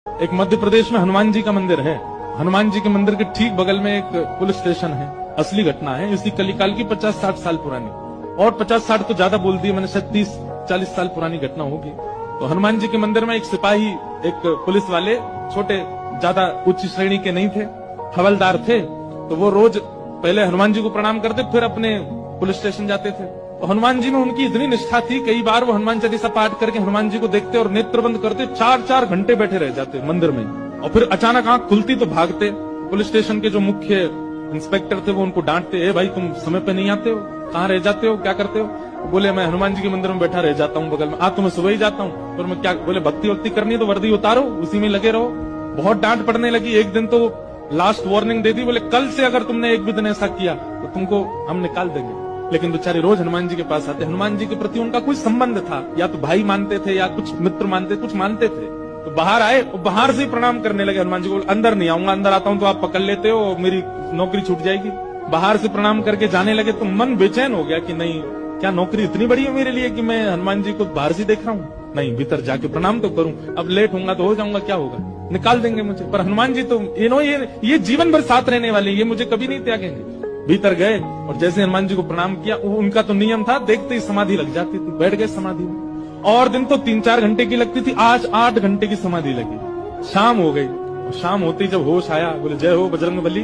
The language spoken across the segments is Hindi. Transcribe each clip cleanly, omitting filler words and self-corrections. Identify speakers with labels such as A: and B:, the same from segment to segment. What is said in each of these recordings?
A: एक मध्य प्रदेश में हनुमान जी का मंदिर है। हनुमान जी के मंदिर के ठीक बगल में एक पुलिस स्टेशन है। असली घटना है, इसी कलिकाल की 50-60 साल पुरानी, और 50-60 तो ज्यादा बोल दी मैंने, शायद 30-40 साल पुरानी घटना होगी। तो हनुमान जी के मंदिर में एक सिपाही, एक पुलिस वाले, छोटे, ज्यादा उच्च श्रेणी के नहीं थे, हवलदार थे। तो वो रोज पहले हनुमान जी को प्रणाम करते, फिर अपने पुलिस स्टेशन जाते थे। तो हनुमान जी में उनकी इतनी निष्ठा थी, कई बार वो हनुमान चालीसा पाठ करके हनुमान जी को देखते और नेत्र बंद करते, 4-4 घंटे बैठे रह जाते मंदिर में, और फिर अचानक आंख खुलती तो भागते। पुलिस स्टेशन के जो मुख्य इंस्पेक्टर थे वो उनको डांटते, ए भाई तुम समय पे नहीं आते हो, कहाँ रह जाते हो, क्या करते हो? बोले मैं हनुमान जी के मंदिर में बैठा रह जाता हूँ बगल में। तो मैं सुबह ही जाता हूँ, और मैं क्या, बोले भक्ति वक्ति करनी है तो वर्दी उतारो, उसी में लगे रहो। बहुत डांट पड़ने लगी। एक दिन तो लास्ट वार्निंग दे दी, बोले कल से अगर तुमने एक भी दिन ऐसा किया तो तुमको हम निकाल देंगे। लेकिन बेचारे रोज हनुमान जी के पास आते। हनुमान जी के प्रति उनका कोई संबंध था, या तो भाई मानते थे या कुछ मित्र मानते, कुछ मानते थे। तो बाहर आए और बाहर से ही प्रणाम करने लगे हनुमान जी को। अंदर नहीं आऊंगा, अंदर आता हूं तो आप पकड़ लेते हो, मेरी नौकरी छूट जाएगी। बाहर से प्रणाम करके जाने लगे तो मन बेचैन हो गया कि नहीं, क्या नौकरी इतनी बड़ी है मेरे लिए कि मैं हनुमान जी को बाहर से देख रहा हूँ? नहीं, भीतर जाके प्रणाम तो करूं। अब लेट होऊंगा तो हो जाऊंगा, क्या होगा, निकाल देंगे मुझे। पर हनुमान जी तो ये जीवन भर साथ रहने वाले, ये मुझे कभी नहीं त्यागेंगे। भीतर गए और जैसे हनुमान जी को प्रणाम किया, उनका तो नियम था, देखते ही समाधि लग जाती थी, बैठ गए समाधि में। और दिन तो 3-4 घंटे की लगती थी, आज 8 घंटे की समाधि लगी। शाम हो गई, और शाम होते ही जब होश आया, बोले जय हो बजरंगबली,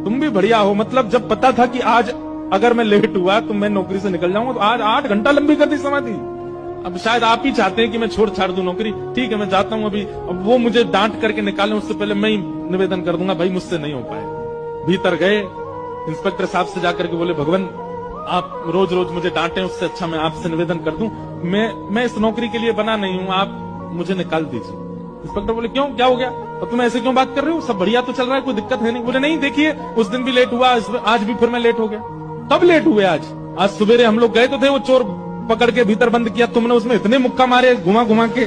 A: तुम भी बढ़िया हो। मतलब जब पता था कि आज अगर मैं लेट हुआ तो मैं नौकरी से निकल जाऊंगा, तो आज 8 घंटा लंबी कर दी समाधि। अब शायद आप ही चाहते हैं कि मैं छोड़ छाड़ दूं नौकरी, ठीक है मैं जाता हूं अभी। अब वो मुझे डांट करके निकालें उससे पहले मैं ही निवेदन कर दूंगा, भाई मुझसे नहीं हो पाए। भीतर गए, इंस्पेक्टर साहब से जाकर के बोले, भगवान आप रोज रोज मुझे डांटे, उससे अच्छा मैं आपसे निवेदन कर दूं, मैं इस नौकरी के लिए बना नहीं हूं, आप मुझे निकाल दीजिए। इंस्पेक्टर बोले क्यों, क्या हो गया, और तुम ऐसे क्यों बात कर रहे हो, सब बढ़िया तो चल रहा है, कोई दिक्कत है नहीं। बोले नहीं, देखिए उस दिन भी लेट हुआ, आज भी फिर मैं लेट हो गया। कब लेट हुए? आज सवेरे हम लोग गए तो थे, वो चोर पकड़ के भीतर बंद किया तुमने, उसमें इतने मुक्का मारे घुमा घुमा के,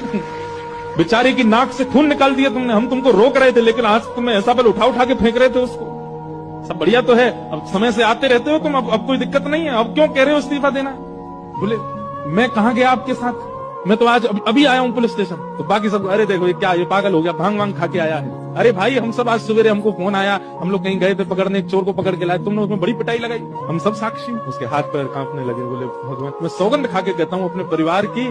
A: बेचारे की नाक से खून निकाल दिया तुमने। हम तुमको रोक रहे थे, लेकिन आज तुम्हें ऐसा बल उठा उठा के फेंक रहे थे उसको। सब बढ़िया तो है, अब समय से आते रहते हो तुम, अब कोई दिक्कत नहीं है, अब क्यों कह रहे हो इस्तीफा देना? बोले मैं कहाँ गया आपके साथ, मैं तो आज अभी आया हूँ पुलिस स्टेशन। तो बाकी सब, अरे देखो ये क्या, ये पागल हो गया, भांग वांग खा के आया है। अरे भाई हम सब आज सवेरे, हमको फोन आया, हम लोग कहीं गए थे पकड़ने, एक चोर को पकड़ के लाए, तुमने उसमें बड़ी पिटाई लगाई, हम सब साक्षी। उसके हाथ पैर कांपने लगे। बोले भगवान, मैं सौगंध खा के कहता हूँ अपने परिवार की,